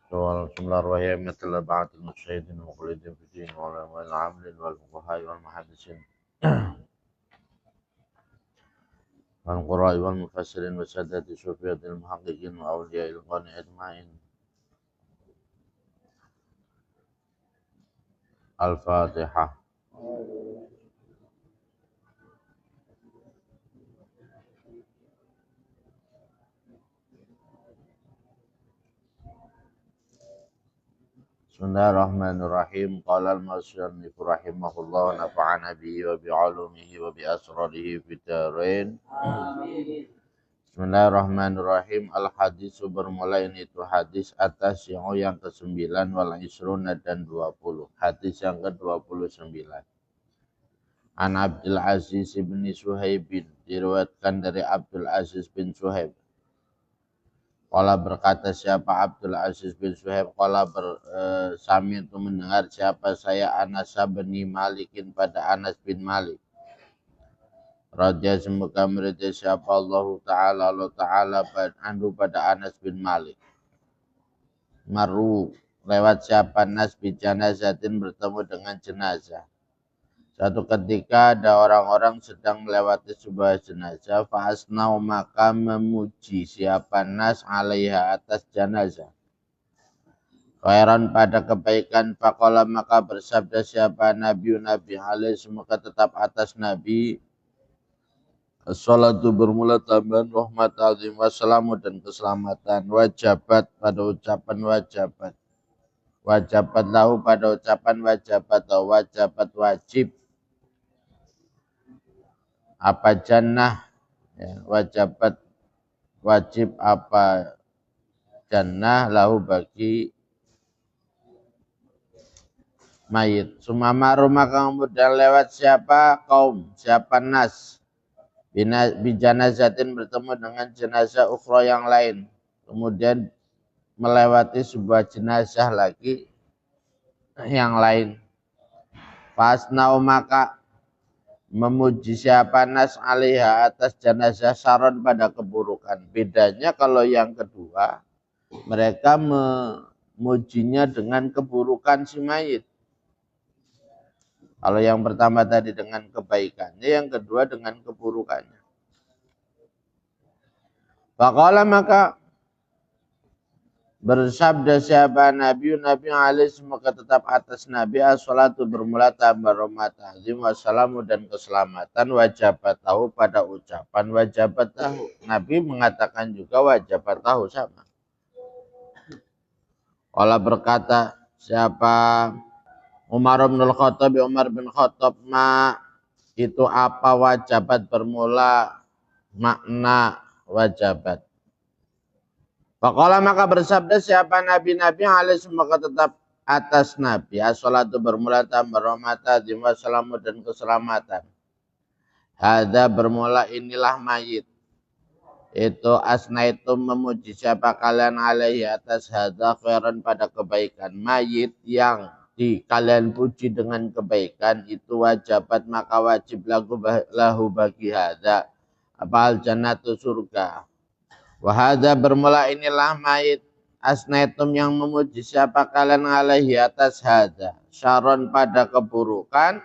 Bismillahirrahmanirrahim. Mithl ba'atil musyahidin wa qulidin fitin wa ulama al-amlin wal fuqahai wal muhaddisin wal qura'i wal mufassirin wa sadati sufiyatil muhaqqiqin wa awliya'il qani ajma'in. Al-Fatihah. Bismillahirrahmanirrahim. Qala al-musannif rahimahullah wa nafa'ana bihi wa bi'ulumihi wa bi asrarihi fid dharain. Bismillahirrahmanirrahim. Al-hadis bermula ini itu hadis atas yang ke-9 wal isruna dan 20. Hadis yang ke-29. An Abdul Aziz bin Suhaib diriwayatkan dari Abdul Aziz bin Suhaib. Qala berkata siapa Abdul Aziz bin Suhaib, qala bersami itu mendengar siapa saya Anas bin Malikin pada Anas bin Malik. Raja semoga merida siapa Allah Ta'ala pada Anas bin Malik. Maru lewat siapa Nas bin janazatin bertemu dengan jenazah. Satu ketika ada orang-orang sedang melewati sebuah jenazah, fa'asnau maka memuji siapa Nas alaiha atas jenazah. Khairan pada kebaikan, faqala maka bersabda siapa Nabi alaihi semoga tetap atas Nabi. As-salatu bermula tambahan rahmat azim wassalamu dan keselamatan. Wajabat pada ucapan wajabat. Wajabat lahu pada ucapan wajabat atau wajabat wajib. Apa jannah ya, wajabat wajib apa jannah lahu bagi mayit. Sumama maka kemudian lewat siapa kaum, siapa nas bijanazatin bertemu dengan jenazah ukhra yang lain. Kemudian melewati sebuah jenazah lagi yang lain. Fasnau maka memuji siapa Nas alaiha atas jenazah saron pada keburukan. Bedanya kalau yang kedua mereka memujinya dengan keburukan si mayit. Kalau yang pertama tadi dengan kebaikannya, yang kedua dengan keburukannya. Faqala maka bersabda siapa Nabi alaihi semoga tetap atas Nabi as-salatu bermula tambah rahmat azim wassalamu dan keselamatan wajabat tahu pada ucapan wajabat tahu. Nabi mengatakan juga wajabat tahu sama. Qala berkata siapa Umar bin Khattab ma itu apa wajabat bermula makna wajabat. Faqala maka bersabda siapa Nabi alaihi semoga tetap atas Nabi. As-salatu bermula tambah rahmat azim wassalamu dan keselamatan. Hadza bermula inilah mayit. Itu asna itu memuji siapa kalian alaihi atas hadza khairan pada kebaikan. Mayit yang kalian puji dengan kebaikan itu wajabat maka wajib lahu bagi hadza. Apa al-jannatu surga. Wahada bermula inilah mayit asnaitum yang memuji siapa kalian alaihi atas hada syaron pada keburukan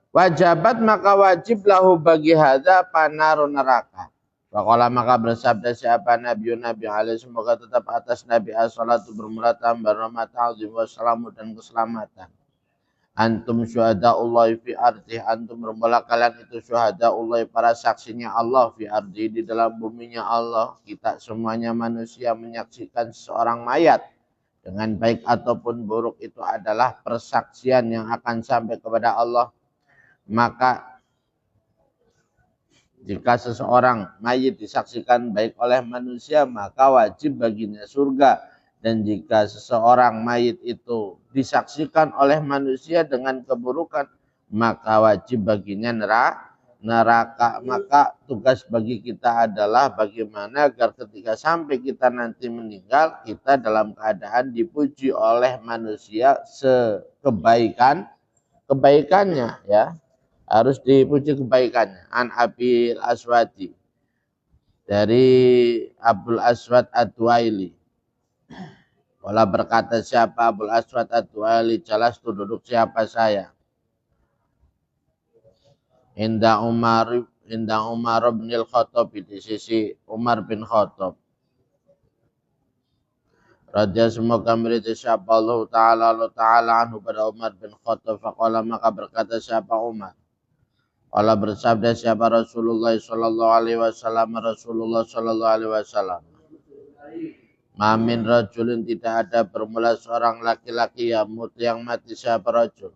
wajabat maka wajib lahu bagi hada panarun neraka. Faqala maka bersabda siapa Nabi alaihi semoga tetap atas Nabi as-salatu bermula tambah rahmat azim wassalamu dan keselamatan. Antum syuhada'ullahi fi ardi antum bermula kalian itu syuhada'ullahi para saksinya Allah fi ardi di dalam buminya Allah. Kita semuanya manusia menyaksikan seorang mayat dengan baik ataupun buruk itu adalah persaksian yang akan sampai kepada Allah. Maka jika seseorang mayit disaksikan baik oleh manusia maka wajib baginya surga. Dan jika seseorang mayit itu disaksikan oleh manusia dengan keburukan, maka wajib baginya neraka. Maka tugas bagi kita adalah bagaimana agar ketika sampai kita nanti meninggal, kita dalam keadaan dipuji oleh manusia kebaikannya ya. Harus dipuji kebaikannya. An Abil Aswadi dari Abdul Aswad Ad-Duaili. Qala berkata siapa Abul Aswad Ad-Du'ali, jalastu duduk siapa saya. Inda Umar bin Al-Khattab, di sisi Umar bin Khattab. Radya semoga merita siapa Allah Ta'ala anhu pada Umar bin Khattab. Faqala maka berkata siapa Umar. Qala bersabda siapa Rasulullah sallallahu alaihi wasallam, Rasulullah sallallahu alaihi wasallam. Mamin rajulin, tidak ada bermula seorang laki-laki yang mati siapa rajul.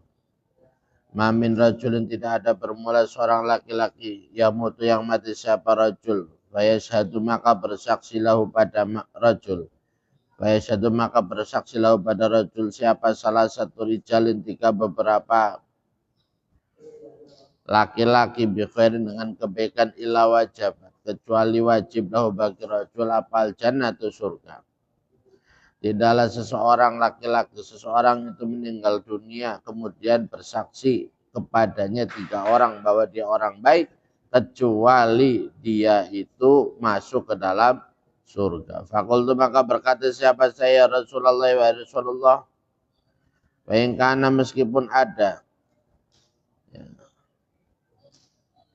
Mamin rajulin, tidak ada bermula seorang laki-laki yang mati siapa rajul. Wa yashhadu maka bersaksi lahu pada rajul. Wa yashhadu maka bersaksi lahu pada rajul siapa salah satu rijalin, tiga beberapa laki-laki bi khairin dengan kebaikan illa wajib, kecuali wajib lahu bagi rajul apal jannatu surga. Tidaklah seseorang laki-laki, seseorang itu meninggal dunia kemudian bersaksi kepadanya tiga orang bahwa dia orang baik, kecuali dia itu masuk ke dalam surga. Fakultu maka berkata siapa saya Rasulullah wa Rasulullah. Wa in kana, meskipun ada.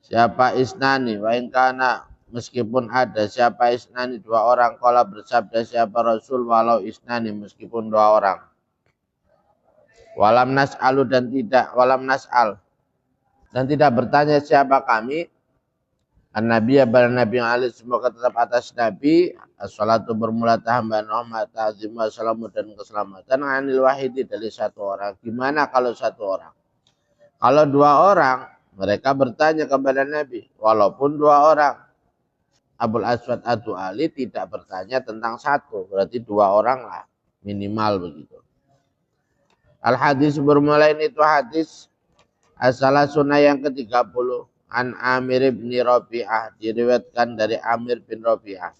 Siapa isnani, wa in kana, meskipun ada siapa isnani, dua orang. Qala bersabda siapa Rasul, walau isnani, meskipun dua orang. Walam nas'al dan tidak bertanya siapa kami. An-Nabi pada Nabi alaihi semoga tetap atas Nabi. As-salatu bermula tambahan rahmat, ta'zim, wassalamu dan keselamatan. Anil wahidi, dari satu orang. Gimana kalau satu orang? Kalau dua orang, mereka bertanya kepada Nabi. Walaupun dua orang. Abul Aswad Ad-Du'ali tidak bertanya tentang satu. Berarti dua orang lah. Minimal begitu. Al-hadis bermula ini itu hadis. As-salasuna yang ke-30. An Amir bin Rabi'ah. Diriwayatkan dari Amir bin Rabi'ah.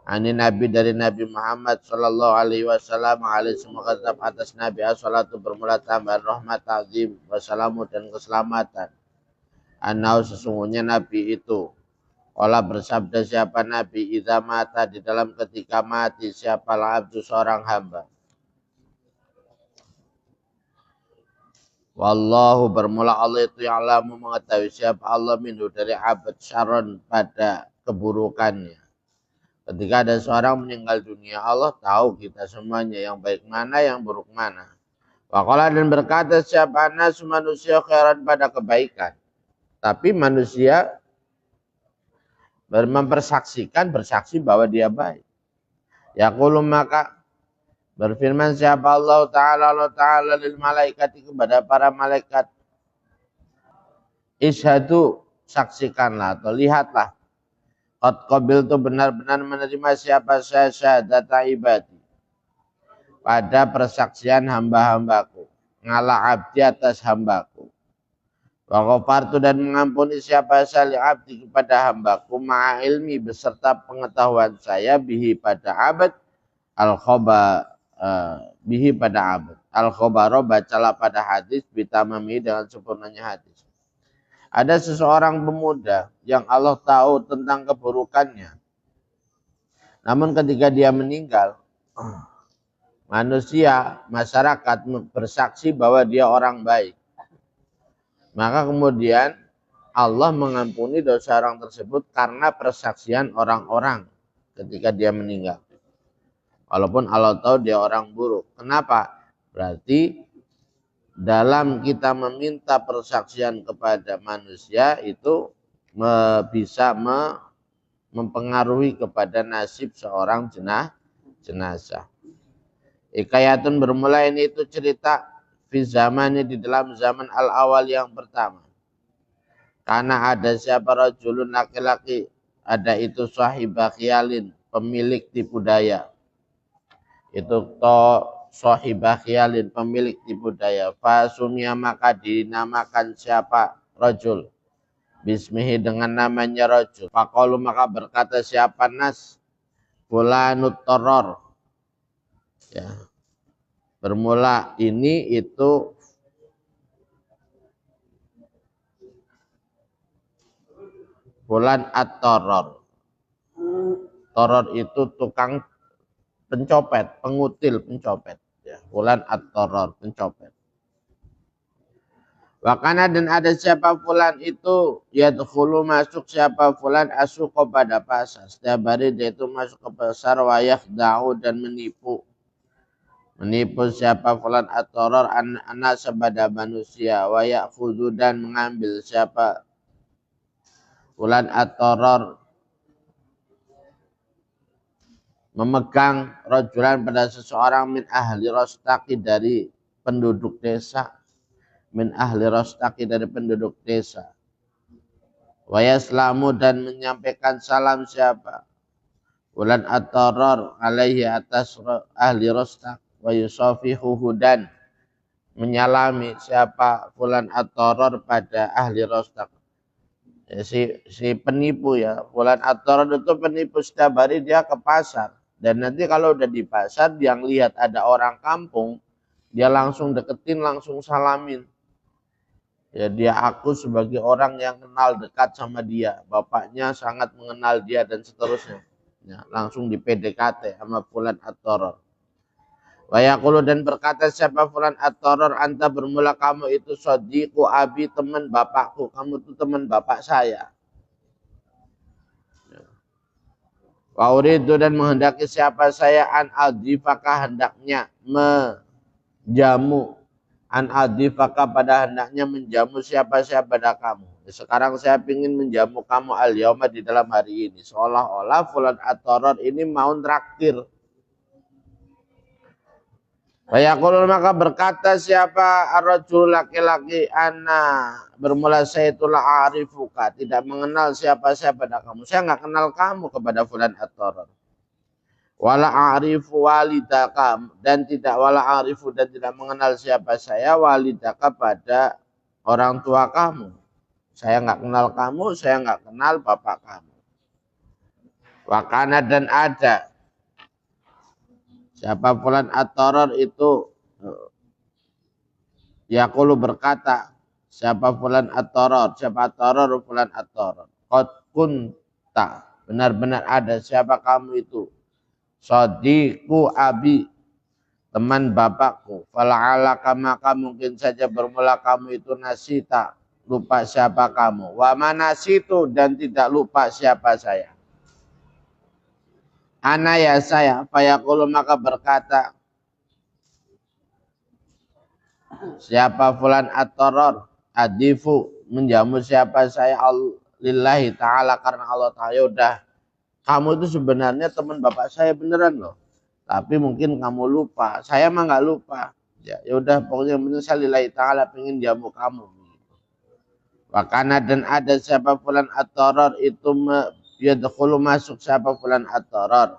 Ani Nabi, dari Nabi Muhammad sallallahu alaihi wasallam, alaihi semoga tetap atas Nabi as-salatu bermula tambahan rahmat, ta'zim, wassalamu dan keselamatan. Anau sesungguhnya Nabi itu. Qala bersabda siapa Nabi, idza mata, di dalam ketika mati siapa abdu seorang hamba. Wallahu bermula Allah itu ya'lamu mengetahui siapa Allah minhu dari abad syarron pada keburukannya. Ketika ada seorang meninggal dunia, Allah tahu kita semuanya yang baik mana, yang buruk mana. Waqala dan berkata siapa nas manusia khairan pada kebaikan. Tapi manusia bersaksi bahwa dia baik. Yaqulu maka berfirman siapa Allah Ta'ala lil malaikati kepada para malaikat. Ishadu, saksikanlah atau lihatlah. Qad qabiltu, benar-benar menerima siapa saya syahadata ibadi. Pada persaksian hamba-hambaku. Ngala abdi atas hambaku. Wa ghafartu dan mengampuni siapa saya li abdi kepada hambaku. Ma'a ilmi beserta pengetahuan saya bihi pada abad. Bihi pada abad. Al-khobaro bacalah pada hadis. Bitamami dengan sempurnanya hadis. Ada seseorang pemuda yang Allah tahu tentang keburukannya. Namun ketika dia meninggal, masyarakat bersaksi bahwa dia orang baik. Maka kemudian Allah mengampuni dosa orang tersebut karena persaksian orang-orang ketika dia meninggal. Walaupun Allah tahu dia orang buruk. Kenapa? Berarti dalam kita meminta persaksian kepada manusia itu bisa mempengaruhi kepada nasib seorang jenazah. Hikayatun bermula ini itu cerita fi zamani di dalam zaman al-awal yang pertama. Karena ada siapa rajulun laki-laki, ada itu sahibah khiyalin, pemilik tipu daya. Itu sahibah khiyalin, pemilik tipu daya. Fasumia maka dinamakan siapa rajul. Bismihi dengan namanya rajul. Faqalu maka berkata siapa nas. Fulanut teror. Ya. Bermula ini itu fulan at-teror. Teror itu tukang pencopet, pengutil, pencopet. Ya, fulan at-tarrar, pencopet. Wakana dan ada siapa fulan itu yadkhulu masuk siapa fulan asuq pada pasar. Setiap hari dia itu masuk ke pasar wa yakhda'u dan menipu. Menipu siapa fulan at-tarrar anak sepada manusia wa ya'khudhu dan mengambil siapa fulan at-tarrar memegang rajulan pada seseorang min ahli rostaqi dari penduduk desa. Min ahli rostaqi dari penduduk desa. Wa yaslamu dan menyampaikan salam siapa fulan at-tarrar alaihi atas ahli rostaq wa yusafihuhu dan menyalami siapa fulan at-tarrar pada ahli rostaq. Ya, si penipu ya, fulan at-tarrar itu penipu, setiap hari dia ke pasar. Dan nanti kalau udah di pasar, dia lihat ada orang kampung, dia langsung deketin, langsung salamin. Ya, dia aku sebagai orang yang kenal dekat sama dia. Bapaknya sangat mengenal dia dan seterusnya. Ya, langsung di PDKT sama fulan at-tarrar. Wa yaqulu dan berkata siapa fulan at-tarrar anta bermula kamu itu sadiqu abi, teman bapakku. Kamu itu teman bapak saya. Wa uridu dan menghendaki siapa saya an adifaka hendaknya menjamu an adifaka pada hendaknya menjamu siapa pada kamu. Sekarang saya ingin menjamu kamu al-yauma di dalam hari ini. Seolah-olah fulan at-tarrar ini mau traktir. Wa yaqulu maka berkata siapa ar-rajul laki-laki ana bermula saya itulah arifuka, tidak mengenal siapa pada kamu. Saya enggak kenal kamu kepada fulan at-tarrar. Wala a'rifu walidaka dan tidak wala a'rifu dan tidak mengenal siapa saya walidaka pada orang tua kamu. Saya enggak kenal kamu, saya enggak kenal bapak kamu. Wakana dan ada siapa fulan at-tarrar itu yaqulu berkata siapa fulan at-tarrar, siapa at-tarrar fulan at-tarrar. Qad kunta benar-benar ada siapa kamu itu sadiqu abi, teman bapakku. Fala'alaka maka mungkin saja bermula kamu itu nasita, lupa siapa kamu. Wa manasitu dan tidak lupa siapa saya. Ana ya saya, fayaqulu maka berkata siapa fulan at-tarrar adifu menjamu siapa saya lillahi ta'ala karena Allah Ta'ala. Udah, kamu itu sebenarnya teman bapak saya beneran loh. Tapi mungkin kamu lupa. Saya mah nggak lupa. Ya udah pokoknya penting saya lillahi ta'ala pengen jamu kamu. Wakana dan ada siapa fulan at-tarrar itu yadkhulu masuk siapa fulan at-tarrar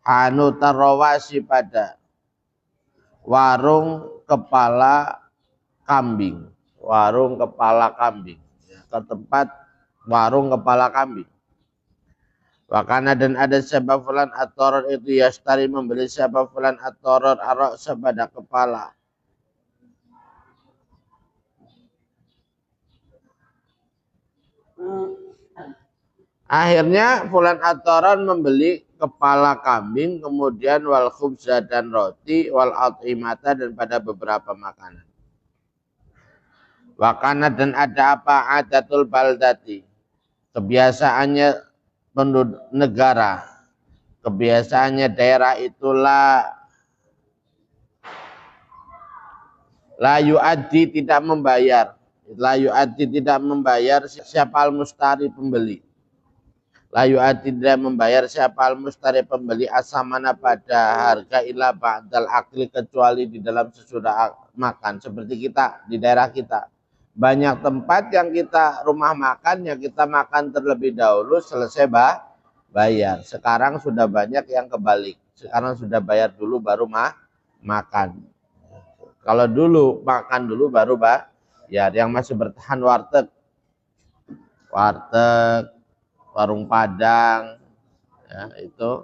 hanutar rawasi pada warung kepala kambing. Warung kepala kambing. Ya, ke tempat warung kepala kambing. Wakana dan ada siapa fulan at-tarrar itu yastari membeli siapa fulan at-tarrar ar-ra'sa pada kepala. Akhirnya fulan at-tarrar membeli kepala kambing, kemudian wal khubza dan roti, wal at'imata dan pada beberapa makanan. Wakana dan ada apa adatul baldati, kebiasaannya penduduk negara, kebiasaannya daerah itulah la yu'addi tidak membayar, la yu'addi tidak membayar siapa al-mustari pembeli. La yu'addi tidak membayar siapa al-mustari pembeli asamana pada harga ila ba'dal akli kecuali di dalam sesudah makan. Seperti kita di daerah kita. Banyak tempat yang kita rumah makan yang kita makan terlebih dahulu selesai bayar. Sekarang sudah banyak yang kebalik. Sekarang sudah bayar dulu baru makan. Kalau dulu makan dulu baru ya yang masih bertahan warteg, warung Padang, ya, itu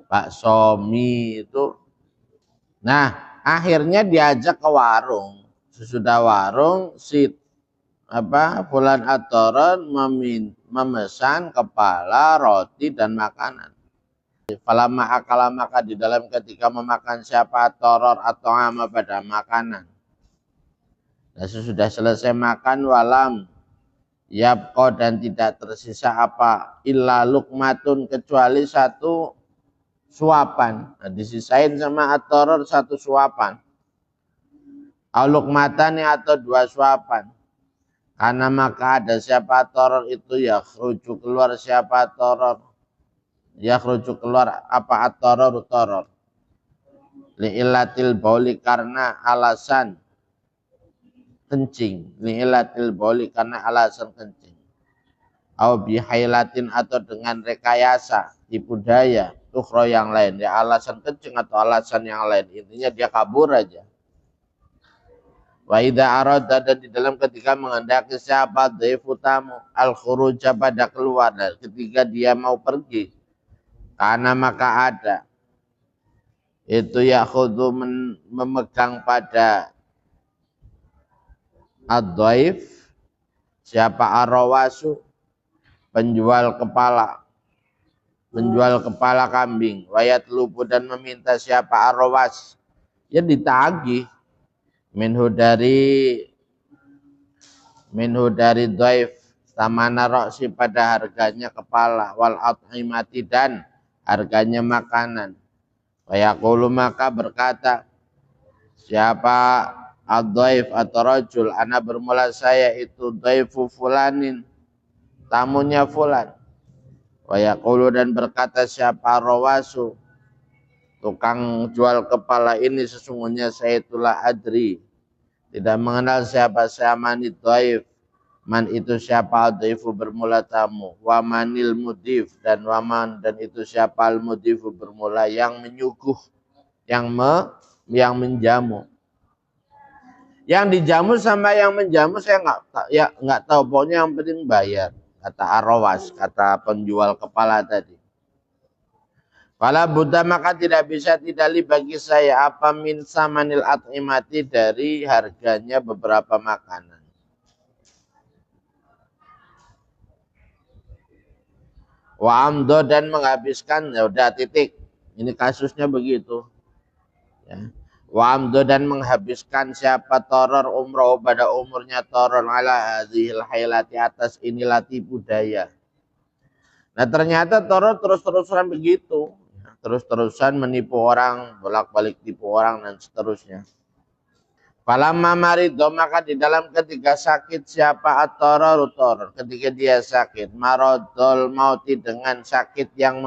bakso mie itu. Nah, akhirnya diajak ke warung. Sesudah warung si fulan at-tarrar memesan kepala, roti dan makanan. Falamma akala maka di dalam ketika memakan siapa toror atau ama pada makanan. Nah, sesudah selesai makan walam yabqa dan tidak tersisa apa illa lukmatun kecuali satu suapan. Nah, disisain sama at-toror satu suapan. Lukmatani atau dua suapan. Karena maka ada siapa toror itu ya rujuk keluar siapa toror. Ya rujuk keluar apa at-toror toror. Li'illatil bauli karena alasan kencing. Li'illatil bauli karena alasan kencing. Au bihailatin atau dengan rekayasa tipu daya ukhra yang lain. Ya alasan kencing atau alasan yang lain. Intinya dia kabur aja. Wa idza arada dan di dalam ketika menghendaki siapa dhaifu tamu al khuruja pada keluar dan ketika dia mau pergi karena maka ada itu yakhudhu memegang pada ad-dhaif siapa arrawasu penjual kepala kambing wayat lupu dan meminta siapa arrawas ya ditagih minhu dari dhaif tamana roksi pada harganya kepala wal at'imati dan harganya makanan. Wa yaqulu maka berkata siapa ad-dhaif atau rajul ana bermula saya itu dhaifu fulanin tamunya fulan. Wa yaqulu dan berkata siapa rawasu tukang jual kepala ini sesungguhnya saya itulah adri tidak mengenal siapa man dhaif man itu siapa dhaifu bermula tamu wa manil mudif dan waman dan itu siapa al mudifu bermula yang menyuguh yang menjamu yang dijamu sama yang menjamu saya nggak tahu pokoknya yang penting bayar kata arrawas kata penjual kepala tadi. Fala buddha maka tidak bisa tidak bagi saya apa min samanil at'imati dari harganya beberapa makanan. Wa amdo dan menghabiskan ya udah titik. Ini kasusnya begitu. Ya. Wa amdo dan menghabiskan siapa toror umroh pada umurnya toror ala hadhil hailati atas inilah tipu daya. Nah ternyata toror terus-terusan begitu. Terus-terusan menipu orang, bolak-balik tipu orang dan seterusnya. Falamma marido maka di dalam ketika sakit siapa at-toror ketika dia sakit maradul mauti dengan sakit yang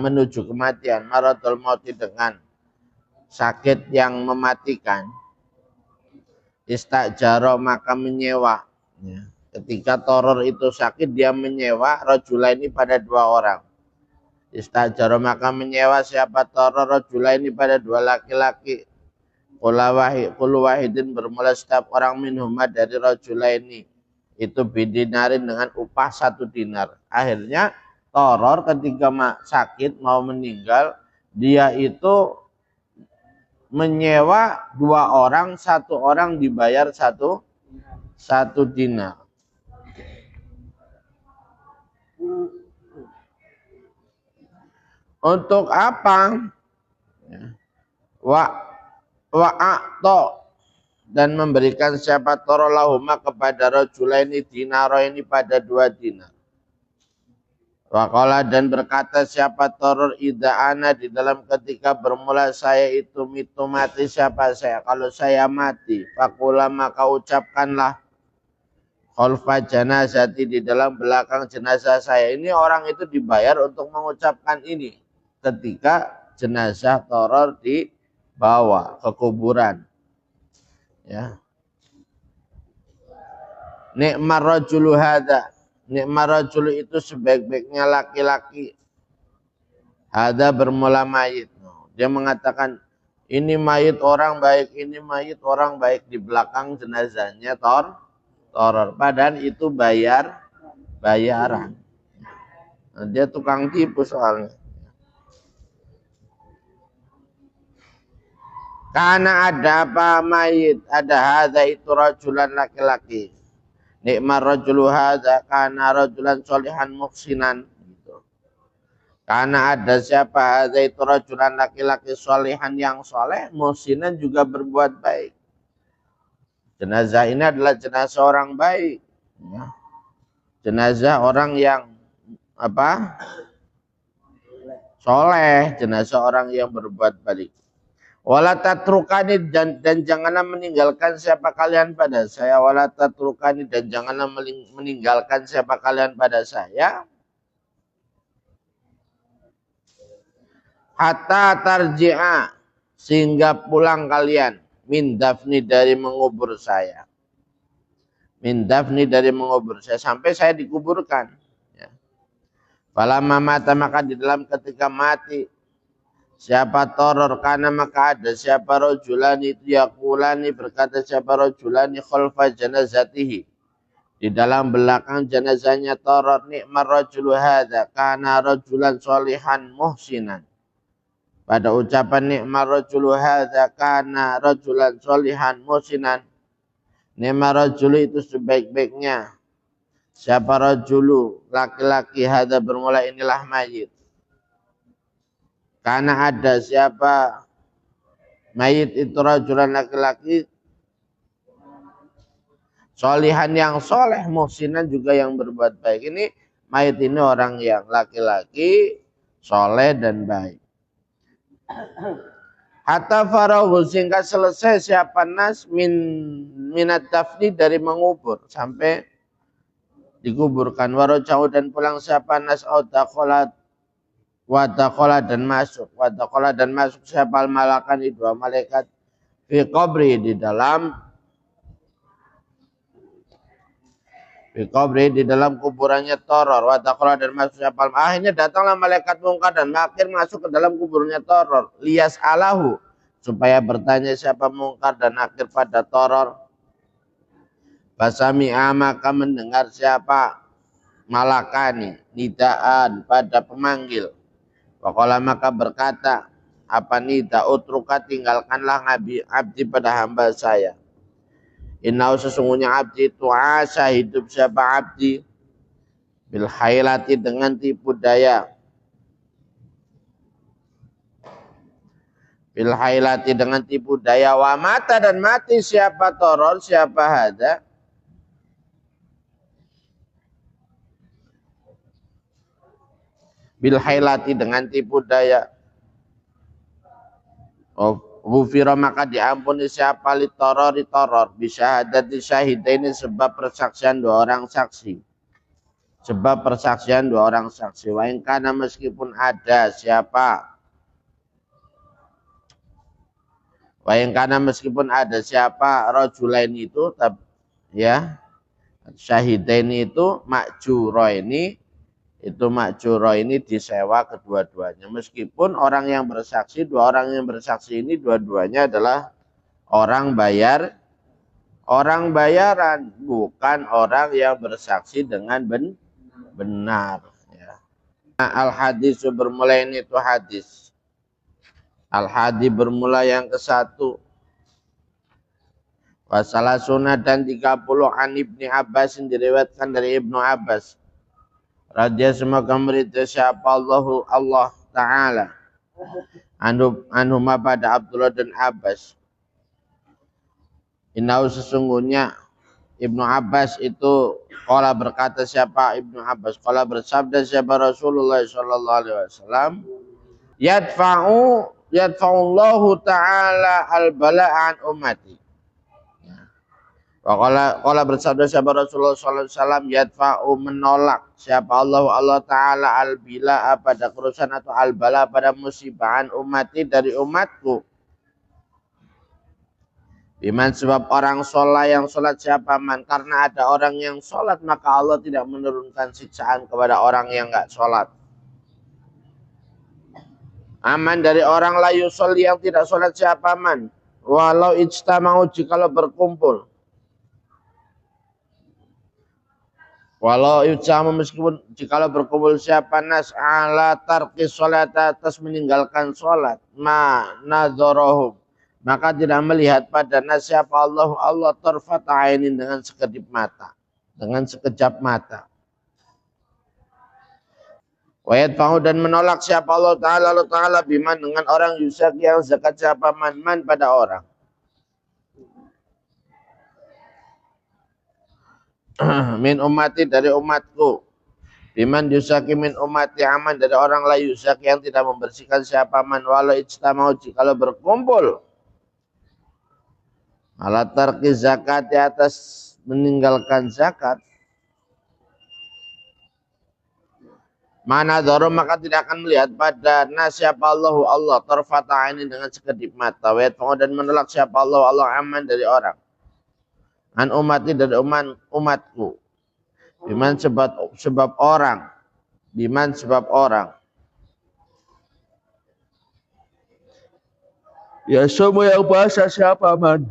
menuju kematian maradul mauti dengan sakit yang mematikan istajaro maka menyewa ya. Ketika toror itu sakit dia menyewa rajula ini pada dua orang. Istajaro maka menyewa siapa toror rajula ini pada dua laki-laki. Kulu wahidin bermula setiap orang minhuma dari rajula ini. Itu bidinarin dengan upah 1 dinar. Akhirnya toror ketika sakit mau meninggal. Dia itu menyewa 2 orang. 1 orang dibayar 1 dinar. Untuk apa? Wa'a'to dan memberikan siapa torolahuma kepada rajula ini dinaro ini pada 2 dinar. Waqala dan berkata siapa toror ida'ana di dalam ketika bermula saya itu mitu mati siapa saya. Kalau saya mati, faqula maka ucapkanlah khalfa janazati di dalam belakang jenazah saya. Ini orang itu dibayar untuk mengucapkan ini. Ketika jenazah toror dibawa ke kuburan, ya. Ni'mar rajulu hada, ni'mar rajulu itu sebaik-baiknya laki-laki. Hada bermula mayit. Dia mengatakan ini mayit orang baik, ini mayit orang baik di belakang jenazahnya toror. Padahal itu bayaran. Nah, dia tukang tipu soalnya. Karena ada apa mayit, ada hadza itu rajulan laki-laki. Nikmar rajulu hadza kana rajulan sholihan muhsinan gitu. Karena ada siapa ada itu rajulan laki-laki solehan yang soleh, muhsinan juga berbuat baik. Jenazah ini adalah jenazah orang baik. Ya. Jenazah orang yang apa? Soleh, jenazah orang yang berbuat baik. Wala tatrukani dan janganlah meninggalkan siapa kalian pada saya. Wala tatrukani dan janganlah meninggalkan siapa kalian pada saya. Hatta tarji'a sehingga pulang kalian min dafni dari mengubur saya. Min dafni dari mengubur saya sampai saya dikuburkan. Ya. Falamma mata maka di dalam ketika mati siapa toror karena maka ada siapa rojulani itu yakulani berkata siapa rojulani khalfa janazatihi di dalam belakang jenazahnya toror nikmar rojulu hadza kana rojulan solihan muhsinan. Pada ucapan nikmar rojulu hadza kana rojulan solihan muhsinan. Nikmar rojulu itu sebaik-baiknya siapa rojulu laki-laki hadza bermula inilah mayit. Karena ada siapa mayit itu rajulan laki-laki solihan yang soleh, muhsinan juga yang berbuat baik. Ini mayit ini orang yang laki-laki soleh dan baik. Hatta farahu sehingga selesai siapa nas minat dafni dari mengubur sampai dikuburkan. Warajau dan pulang siapa nas audaqolat wadakola dan masuk siapa malakan dua malaikat fi qabri di dalam kuburannya toror. Wadakola dan masuk siapa akhirnya datanglah malaikat mungkar dan nakir masuk ke dalam kuburnya toror lias alahu supaya bertanya siapa mungkar dan nakir pada toror. Basami'a maka mendengar siapa malakani nidaan pada pemanggil. Faqala maka berkata, apa nida utruka tinggalkanlah abdi pada hamba saya. Innahu sesungguhnya abdi itu asa hidup siapa abdi bil hailati dengan tipu daya. Bil hailati dengan tipu daya wa mata dan mati siapa toror siapa hada. Bil hailati dengan tipu daya. Ghufira maka diampuni siapa li toror bisa ada di syahidaini sebab persaksian dua orang saksi. Sebab persaksian dua orang saksi. Wa in kana meskipun ada siapa. Wa in kana meskipun ada siapa rajulain itu ya. Syahidaini itu makjuraini itu makjuro ini disewa kedua-duanya. Meskipun orang yang bersaksi, dua orang yang bersaksi ini dua-duanya adalah orang bayaran, bukan orang yang bersaksi dengan benar. Ya. Al-hadis bermula ini itu hadis. Al-hadis bermula yang ke-1. Wasalasuna dan 30 an Ibni Abbas yang diriwayatkan dari Ibnu Abbas. Radya semoga meridai siapa Allah Ta'ala anhuma pada Abdullah dan Abbas. Innahu sesungguhnya Ibnu Abbas itu qala berkata siapa Ibnu Abbas qala bersabda siapa Rasulullah sallallahu alaihi wasallam yadfa'ullahu ta'ala al-bala'an ummati. Qala bersabda siapa Rasulullah sallallahu alaihi wasallam yadfa'u menolak siapa Allah Ta'ala al-bila pada kerusakan atau al-bala pada musibahan ummati dari umatku. Biman sebab orang sholat yang sholat siapa man karena ada orang yang sholat maka Allah tidak menurunkan siksaan kepada orang yang enggak sholat. Aman dari orang layu sholli yang tidak sholat siapa man walau ijtama'u jikalau berkumpul. Walau ijtama'u meskipun jikalau berkumpul siapa nas ala tarqis sholat atas meninggalkan sholat ma nadzarohum maka tidak melihat pada nas siapa Allah tarfat ainin dengan sekejap mata. Wa yadfa'u dan menolak siapa Allah Ta'ala biman dengan orang yusaki yang zakat siapa man pada orang. Min ummati dari umatku. Biman yusaki min ummati aman dari orang la yusaki yang tidak membersihkan siapa man walau ijtama'u kalau berkumpul. Ala tarki zakat di atas meninggalkan zakat. Mana dharum maka tidak akan melihat pada siapa Allahu Allah tarfata ini dengan sekedip mata. Wa dan menolak siapa Allah aman dari orang. An umati dari umatku. Biman sebab orang. Biman sebab orang. Ya semua yang puasa siapa man.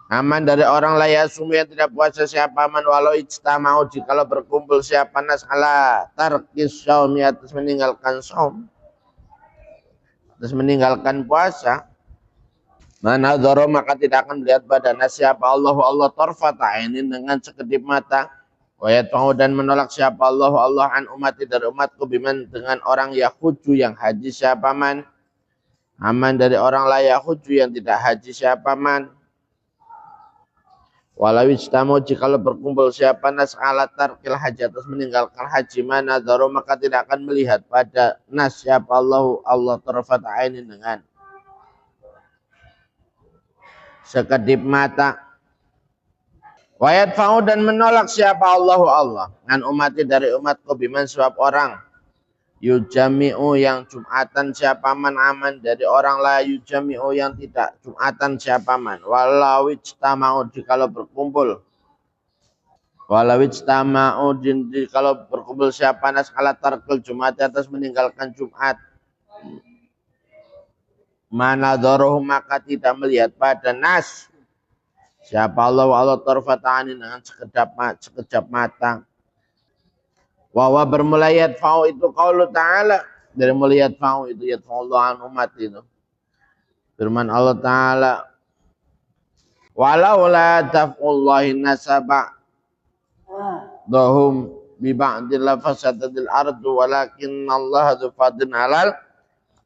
Aman dari orang layak semua yang tidak puasa siapa man walau ijtama'u jikalau berkumpul siapa nas ala tarkis shaumi atas meninggalkan shaum, atas meninggalkan puasa. Mana dharo maka tidak akan melihat pada siapa Allah tarfata ainin dengan sekedip mata. Wa yata'u dan menolak siapa Allah an umati dari umatku biman dengan orang yahuju yang haji siapa man. Aman dari orang layak huju yang tidak haji siapa man. Walau ijtamu jikalau berkumpul siapa nas ala tarkil haji atas meninggalkan haji mana dharu maka tidak akan melihat pada nas siapa Allah tarfat ainin dengan sekedip mata. Wa yadfa'u dan menolak siapa Allah an umati dari umatku biman sebab orang yujami'u yang Jumatan siapa man aman dari orang la yujami'u yang tidak Jumatan siapa man walau ijtama'u jikalau berkumpul kalau berkumpul siapa nas ala tarkil Jumat atas meninggalkan Jumat mana dharuhu maka tidak melihat pada nas siapa Allah tarfatani dengan sekejap mata. Wawa bermula yadfa'u itu qaulu ta'ala. Dari mulai yadfa'u itu yadfa'u Allah an umat itu. Firman Allah Ta'ala. Walau la taf'ullahi nasaba. Dohum biba'dil lafasatadil ardu. Walakin Allah dhufadin halal.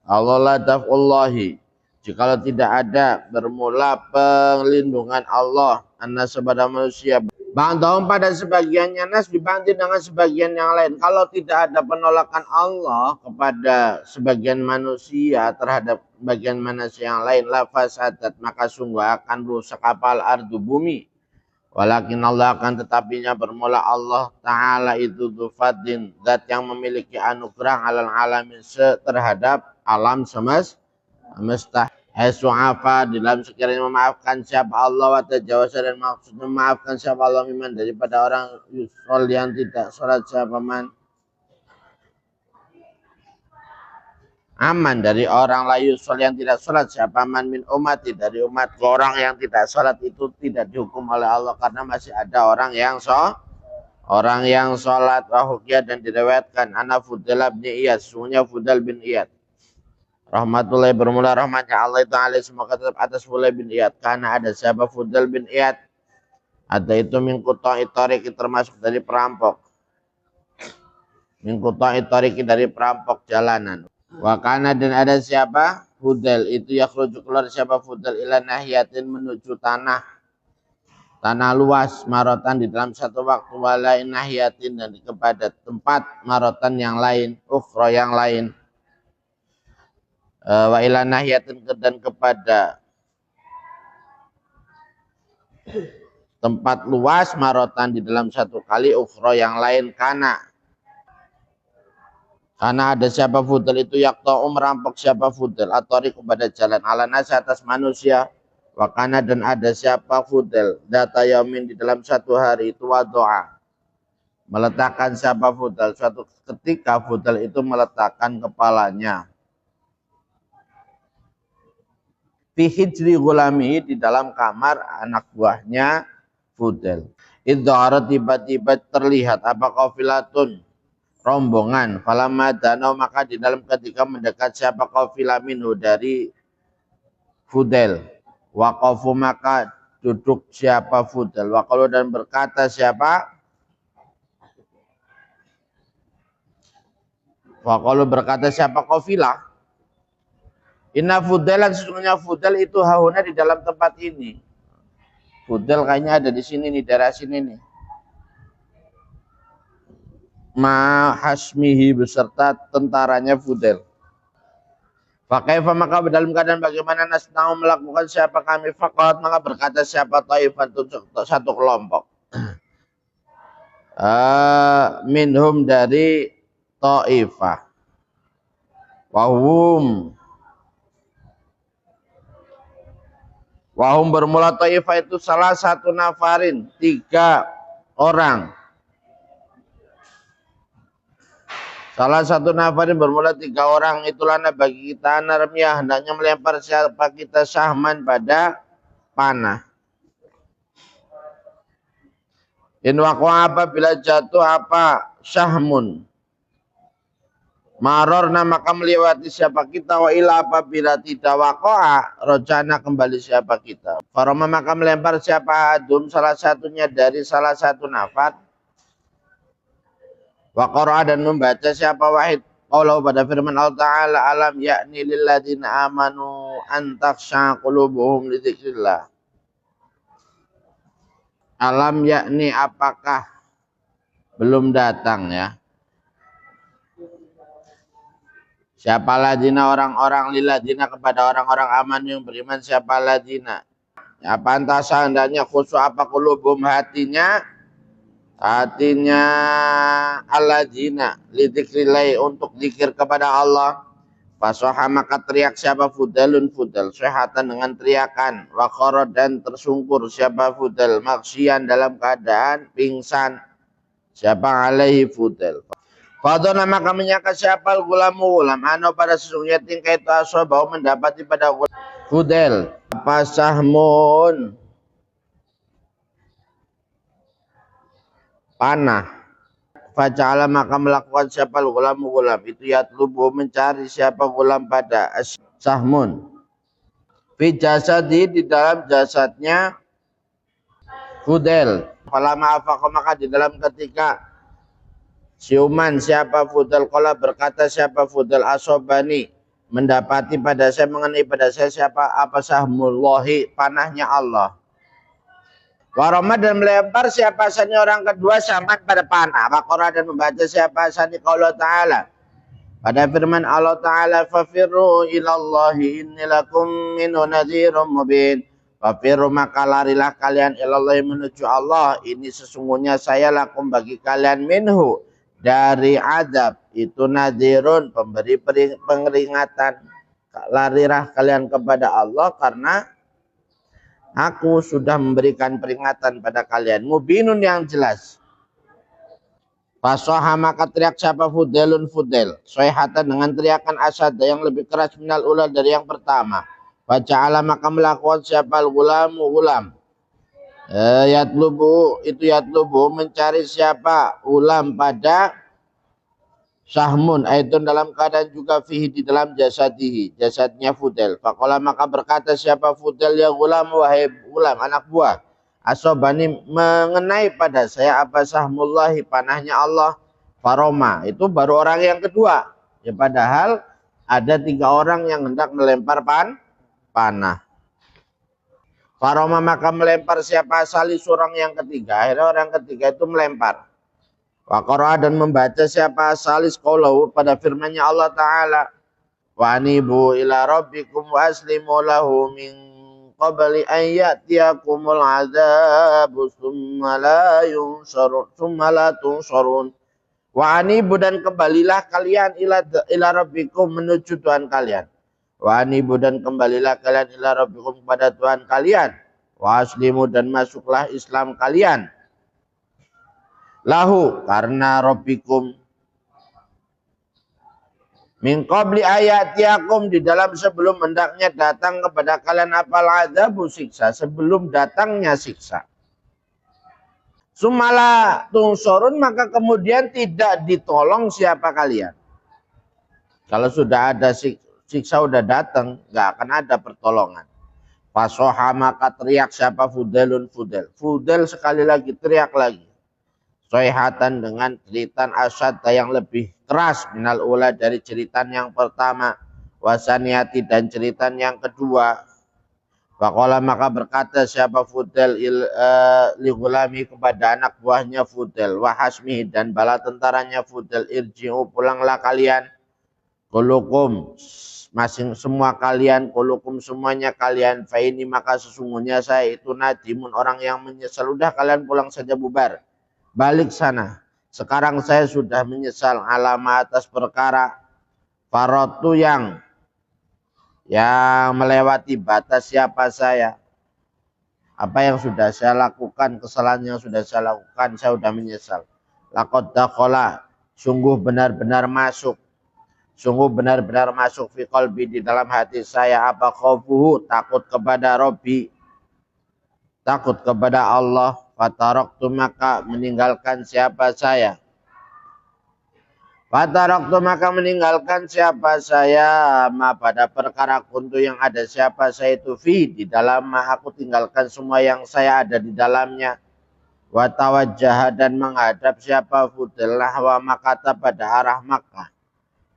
Allah la taf'ullahi. Jikalau tidak ada bermula perlindungan Allah. An-nasaba manusia. Ba'dahum pada sebagiannya nas dibanding dengan sebagian yang lain. Kalau tidak ada penolakan Allah kepada sebagian manusia terhadap bagian manusia yang lain, la fasadat maka sungguh akan rusak apal ardu bumi. Walakin Allah akan tetapinya bermula Allah Ta'ala itu dzufadin, zat yang memiliki anugerah alal alamin terhadap alam semesta. Su'afa dalam sekiranya memaafkan siapa Allah wa tajawasa dan maksud memaafkan siapa Allah miman daripada orang yusol yang tidak sholat siapa man aman dari orang la yusol yang tidak sholat siapa man min umati dari umat orang yang tidak sholat itu tidak dihukum oleh Allah karena masih ada orang yang sholat wahukya dan direwetkan anak Fudal bin Iyad sungguhnya Fudal bin Iyad rahmatullahi bermula rahmatnya Allah Ta'ala semoga tetap atas Fudal bin Iyad karena ada siapa Fudal bin Iyad ada itu mingkutai tariki termasuk dari perampok mingkutai tariki dari perampok jalanan wakana dan ada siapa Fudal itu yakhruju keluar siapa Fudal ila nahiyatin menuju tanah luas marotan di dalam satu waktu walain nahiyatin dan kepada tempat marotan yang lain ukhra yang lain wa ila nahiyatin dan kepada tempat luas marotan di dalam satu kali ukhra yang lain karena ada siapa Fudal itu yakta'u merampok siapa Fudal atau kepada jalan ala nasi atas manusia wakana dan ada siapa Fudal data yaumin di dalam satu hari itu wadoa meletakkan siapa Fudal suatu ketika Fudal itu meletakkan kepalanya fi hijri gulami di dalam kamar anak buahnya Fudal. Idzara tiba-tiba terlihat apa qafilatun rombongan falamma danau maka di dalam ketika mendekat siapa qafilah minhu dari Fudal waqafu maka duduk siapa Fudal waqalu dan berkata siapa Faqalu berkata siapa kafilah, inna Fudalan sesungguhnya Fudal itu hahuna di dalam tempat ini. Fudal kayaknya ada di sini nih, daerah sini nih. Ma hasmihi beserta tentaranya Fudal. Fakaifa maka dalam keadaan bagaimana nasna'u melakukan siapa kami faqat maka berkata siapa taifatun satu kelompok. Minhum dari Taifah. Wahum bermula Taifah itu salah satu nafarin, 3 orang. Salah satu nafarin bermula 3 orang, itulah bagi kita narmiyah, hendaknya melempar siapa kita syahman pada panah. In waqa'a apabila jatuh apa syahmun. Marorna maka melewati siapa kita, wa ila apabila tidak waqa'a rojana kembali siapa kita. Faroma maka melempar siapa adum salah satunya dari salah satu nafar. Wa qara'a dan membaca siapa wahid qaulahu pada firman Allah Ta'ala alam yakni lilladzina amanu an takhsha qulubuhum li dzikrillah. Alam yakni apakah belum datang ya. Siapa ladina orang-orang lilladzina kepada orang-orang aman yang beriman siapa ladina. Apa antasa hendaknya khusyuk apa qulubuhum hatinya alladzina lidzikrillah untuk zikir kepada Allah. Fasoha maka teriak siapa Fudalun Fudal syahatan dengan teriakan wa kharad dan tersungkur siapa Fudal maksian dalam keadaan pingsan siapa alaihi Fudal. Fadona maka menyangka siapa gulamu gulam ano pada sesungguhnya tingkah itu asobau mendapati pada Fudal apa sahmun panah. Faja'ala maka melakukan siapa gulam itu yatlubu mencari siapa gulam pada sahmun fi jasadi di dalam jasadnya Fudel. Falama afaqa maka di dalam ketika siuman siapa Fudel qala berkata siapa Fudel asobani mendapati pada saya mengenai pada saya siapa apa sahmullahi panahnya Allah. Warahmat dan melempar siapa sani orang kedua saman pada panah. Baqarah dan membaca siapa sani qaulullah ta'ala. Pada firman Allah Ta'ala fafirru ilallahi innilakum minhu nadhirum mubin. Fafirru maka larilah kalian ilallahi menuju Allah. Ini sesungguhnya saya lakum bagi kalian minhu. Dari adab. Itu nadhirun pemberi peringatan. Larilah kalian kepada Allah karena aku sudah memberikan peringatan pada kalian. Mubinun yang jelas. Fasoha maka teriak siapa Fudalun Fudel. Soyhatan dengan teriakan asad yang lebih keras minal ula dari yang pertama. Faja'ala maka melakukan siapa gulamu gulam. Yatlubu mencari siapa ulam pada sahmun aitun dalam keadaan juga fihi di dalam jasadnya Fudel. Faqala maka berkata siapa Fudel ya gulam wahai gulam anak buah asobani mengenai pada saya apa sahmullahi panahnya Allah. Faroma itu baru orang yang kedua ya, padahal ada 3 orang yang hendak melempar panah. Faroma maka melempar siapa asali seorang yang ketiga. Akhirnya orang ketiga itu melempar. Wa qara'a dan membaca siapa salis qaulahu pada firman-Nya Allah Ta'ala wa anibu ila rabbikum wa aslimu lahu min qabli an ya'tiyakumul adzabu tsumma la tunsarun wa anibu dan kembalilah kalian ila rabbikum menuju Tuhan kalian wa anibu dan kembalilah kalian ila rabbikum kepada Tuhan kalian wa aslimu dan masuklah Islam kalian lahu karena rabbikum min qabli ayatiakum di dalam sebelum hendaknya datang kepada kalian apal adzabu siksa sebelum datangnya siksa. Sumala tungsorun maka kemudian tidak ditolong siapa kalian. Kalau sudah ada siksa udah datang nggak akan ada pertolongan. Fasoha maka teriak siapa Fudalun Fudel. Fudel sekali lagi teriak lagi. Soihatan dengan teritan asad yang lebih keras minal ula dari jeritan yang pertama, wasaniati dan jeritan yang kedua. Faqala maka berkata siapa Fudail li gulami kepada anak buahnya Fudail wa hasmihi dan bala tentaranya Fudail, irji'u pulanglah kalian, kulukum semua kalian, kulukum semuanya kalian, fa ini maka sesungguhnya saya itu nadimun orang yang menyesal. Udah kalian pulang saja, bubar, balik sana. Sekarang saya sudah menyesal alama atas perkara farotu yang melewati batas siapa saya. Apa yang sudah saya lakukan, kesalahan yang sudah saya lakukan, saya sudah menyesal. Laqad dakhala, sungguh benar-benar masuk fi qalbi di dalam hati saya apa khaufuhu, takut kepada Rabbi, takut kepada Allah. Fataraktu maka meninggalkan siapa saya. Fataraktu maka meninggalkan siapa saya ma pada perkara kuntu yang ada siapa saya itu fi di dalam ma aku tinggalkan semua yang saya ada di dalamnya. Wa tawajjaha dan menghadap siapa Fudail nahwa Makkah pada arah Makkah.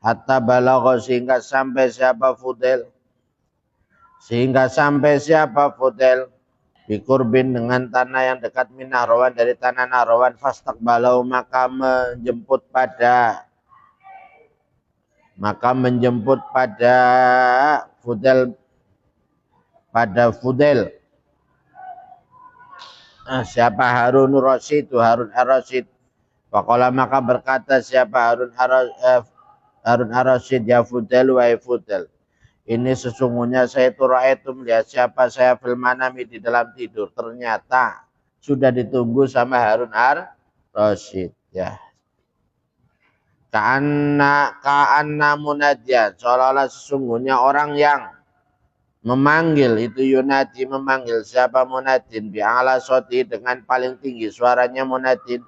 Hatta balagha sehingga sampai siapa Fudail bikurbin dengan tanah yang dekat min Nahrawan dari tanah Nahrawan, fastaqbalau maka menjemput pada Fudail siapa Harun Ar-Rasyid. Faqala maka berkata siapa Harun Ar-Rasyid, ya Fudail wahai Fudail, ini sesungguhnya saya itu ra'aitu melihat siapa saya fil manami di dalam tidur. Ternyata sudah ditunggu sama Harun Ar-Rasyid, ya. Ka'anna munadiyan, seolah-olah sesungguhnya orang yang memanggil itu yunadi, memanggil siapa munadin bi'ala soti dengan paling tinggi suaranya munadin.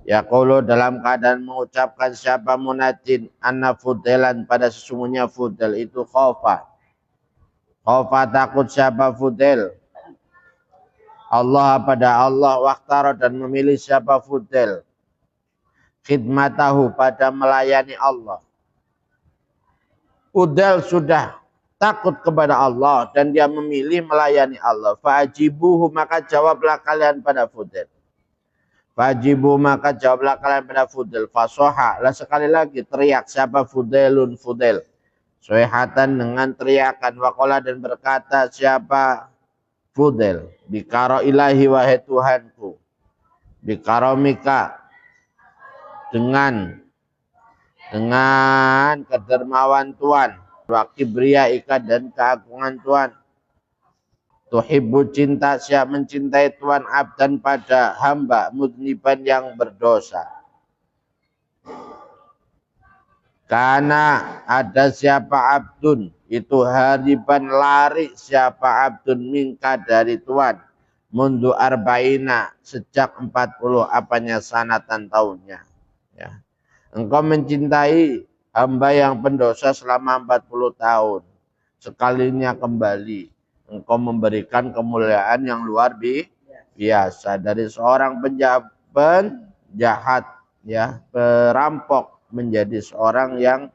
Yaqulu dalam keadaan mengucapkan siapa munadin anna Fudailan pada sesungguhnya Fudail itu khofa takut siapa Fudail Allah pada Allah, waktaro dan memilih siapa Fudail khidmatahu pada melayani Allah. Fudail sudah takut kepada Allah dan dia memilih melayani Allah. Fa'ajibuhu maka jawablah kalian pada Fudail. Fajibu maka jawablah kalian pada Fudail. Fasoha lah sekali lagi teriak siapa Fudailun Fudail. Soehatan dengan teriakan. Waqala dan berkata siapa Fudail. Bikaro ilahi wahai Tuhanku. Bikaromika dengan kedermawan Tuhan. Wa kibriyaika dan keagungan Tuhan. Tuhibbu cinta siap mencintai Tuhan abdan pada hamba mudniban yang berdosa. Karena ada siapa abdun itu hariban lari siapa abdun minka dari Tuhan. Mundu arba'ina sejak 40 apanya sanatan tahunnya. Ya. Engkau mencintai hamba yang pendosa selama 40 tahun. Sekalinya kembali. Engkau memberikan kemuliaan yang luar biasa dari seorang penjahat, ya, perampok menjadi seorang yang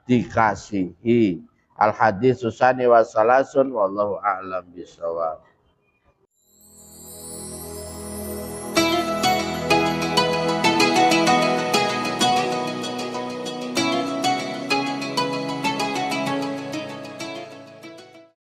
dikasihi. Al hadis susani wasalasun wallahu a'lam bishawab.